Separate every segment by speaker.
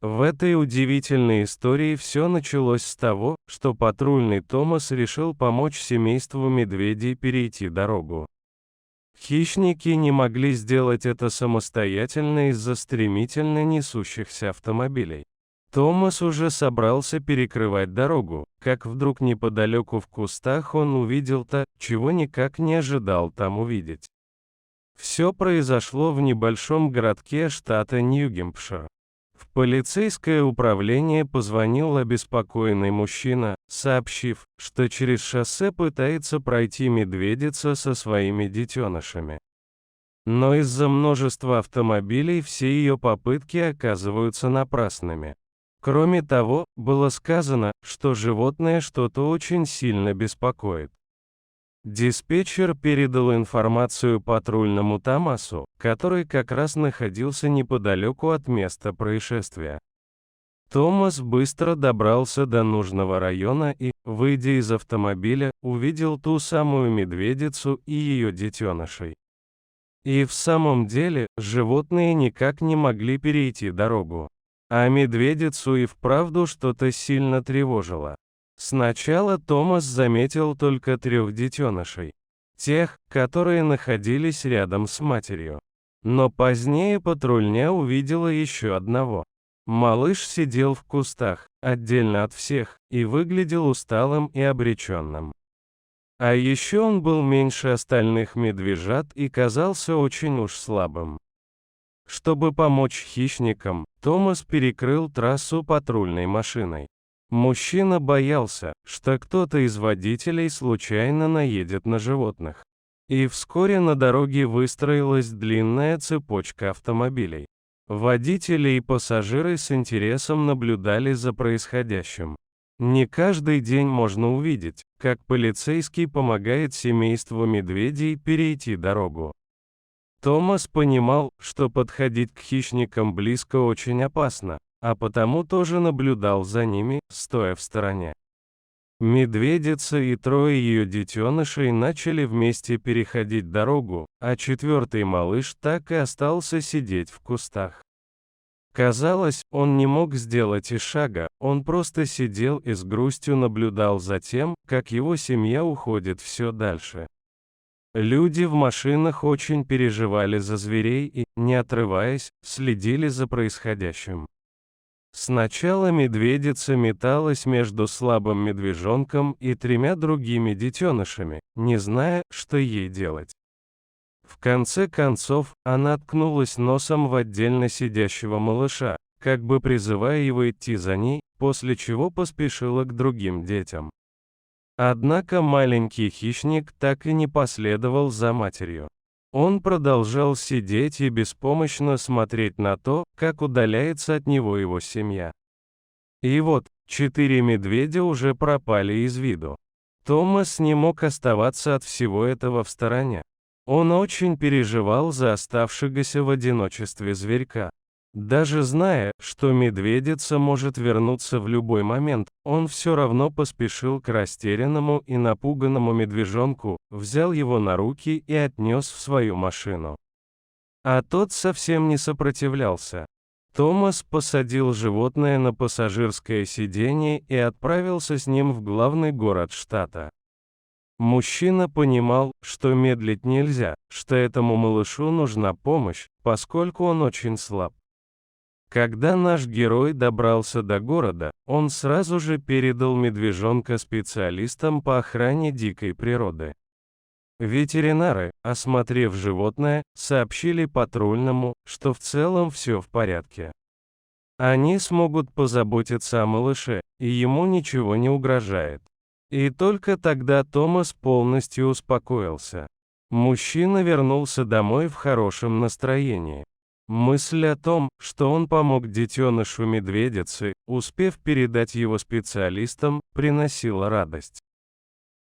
Speaker 1: В этой удивительной истории все началось с того, что патрульный Томас решил помочь семейству медведей перейти дорогу. Хищники не могли сделать это самостоятельно из-за стремительно несущихся автомобилей. Томас уже собрался перекрывать дорогу, как вдруг неподалеку в кустах он увидел то, чего никак не ожидал там увидеть. Все произошло в небольшом городке штата Нью-Гэмпшир. В полицейское управление позвонил обеспокоенный мужчина, сообщив, что через шоссе пытается пройти медведица со своими детенышами. Но из-за множества автомобилей все ее попытки оказываются напрасными. Кроме того, было сказано, что животное что-то очень сильно беспокоит. Диспетчер передал информацию патрульному Томасу, который как раз находился неподалеку от места происшествия. Томас быстро добрался до нужного района и, выйдя из автомобиля, увидел ту самую медведицу и ее детенышей. И в самом деле, животные никак не могли перейти дорогу. А медведицу и вправду что-то сильно тревожило. Сначала Томас заметил только 3 детенышей. Тех, которые находились рядом с матерью. Но позднее патрульня увидела еще одного. Малыш сидел в кустах, отдельно от всех, и выглядел усталым и обреченным. А еще он был меньше остальных медвежат и казался очень уж слабым. Чтобы помочь хищникам, Томас перекрыл трассу патрульной машиной. Мужчина боялся, что кто-то из водителей случайно наедет на животных. И вскоре на дороге выстроилась длинная цепочка автомобилей. Водители и пассажиры с интересом наблюдали за происходящим. Не каждый день можно увидеть, как полицейский помогает семейству медведей перейти дорогу. Томас понимал, что подходить к хищникам близко очень опасно, а потому тоже наблюдал за ними, стоя в стороне. Медведица и 3 ее детенышей начали вместе переходить дорогу, а 4-й малыш так и остался сидеть в кустах. Казалось, он не мог сделать и шага, он просто сидел и с грустью наблюдал за тем, как его семья уходит все дальше. Люди в машинах очень переживали за зверей и, не отрываясь, следили за происходящим. Сначала медведица металась между слабым медвежонком и 3 другими детенышами, не зная, что ей делать. В конце концов, она ткнулась носом в отдельно сидящего малыша, как бы призывая его идти за ней, после чего поспешила к другим детям. Однако маленький хищник так и не последовал за матерью. Он продолжал сидеть и беспомощно смотреть на то, как удаляется от него его семья. И вот, 4 медведя уже пропали из виду. Томас не мог оставаться от всего этого в стороне. Он очень переживал за оставшегося в одиночестве зверька. Даже зная, что медведица может вернуться в любой момент, он все равно поспешил к растерянному и напуганному медвежонку, взял его на руки и отнес в свою машину. А тот совсем не сопротивлялся. Томас посадил животное на пассажирское сиденье и отправился с ним в главный город штата. Мужчина понимал, что медлить нельзя, что этому малышу нужна помощь, поскольку он очень слаб. Когда наш герой добрался до города, он сразу же передал медвежонка специалистам по охране дикой природы. Ветеринары, осмотрев животное, сообщили патрульному, что в целом все в порядке. Они смогут позаботиться о малыше, и ему ничего не угрожает. И только тогда Томас полностью успокоился. Мужчина вернулся домой в хорошем настроении. Мысль о том, что он помог детенышу медведицы, успев передать его специалистам, приносила радость.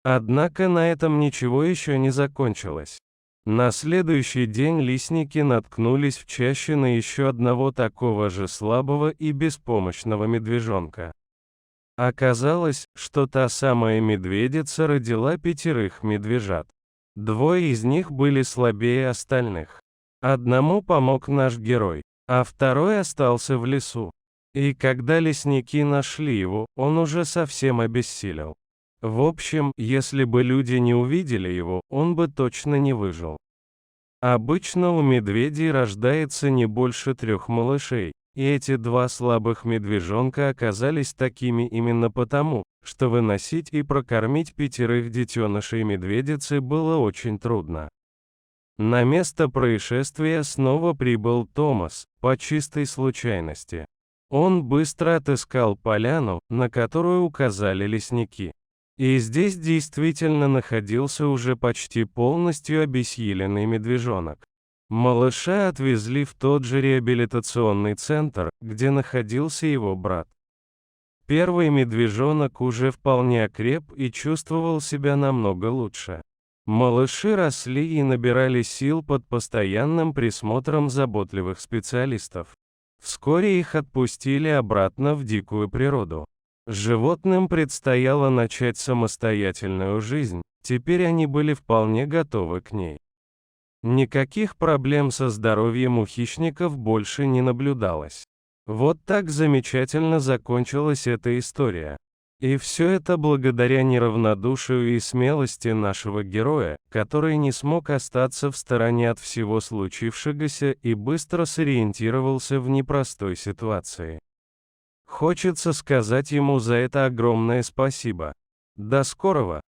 Speaker 1: Однако на этом ничего еще не закончилось. На следующий день лесники наткнулись в чаще на еще одного такого же слабого и беспомощного медвежонка. Оказалось, что та самая медведица родила 5 медвежат. 2 из них были слабее остальных. Одному помог наш герой, а второй остался в лесу. И когда лесники нашли его, он уже совсем обессилел. В общем, если бы люди не увидели его, он бы точно не выжил. Обычно у медведей рождается не больше 3 малышей, и эти 2 слабых медвежонка оказались такими именно потому, что выносить и прокормить 5 детенышей медведицы было очень трудно. На место происшествия снова прибыл Томас, по чистой случайности. Он быстро отыскал поляну, на которую указали лесники. И здесь действительно находился уже почти полностью обессиленный медвежонок. Малыша отвезли в тот же реабилитационный центр, где находился его брат. Первый медвежонок уже вполне окреп и чувствовал себя намного лучше. Малыши росли и набирали сил под постоянным присмотром заботливых специалистов. Вскоре их отпустили обратно в дикую природу. Животным предстояло начать самостоятельную жизнь, теперь они были вполне готовы к ней. Никаких проблем со здоровьем у хищников больше не наблюдалось. Вот так замечательно закончилась эта история. И все это благодаря неравнодушию и смелости нашего героя, который не смог остаться в стороне от всего случившегося и быстро сориентировался в непростой ситуации. Хочется сказать ему за это огромное спасибо. До скорого!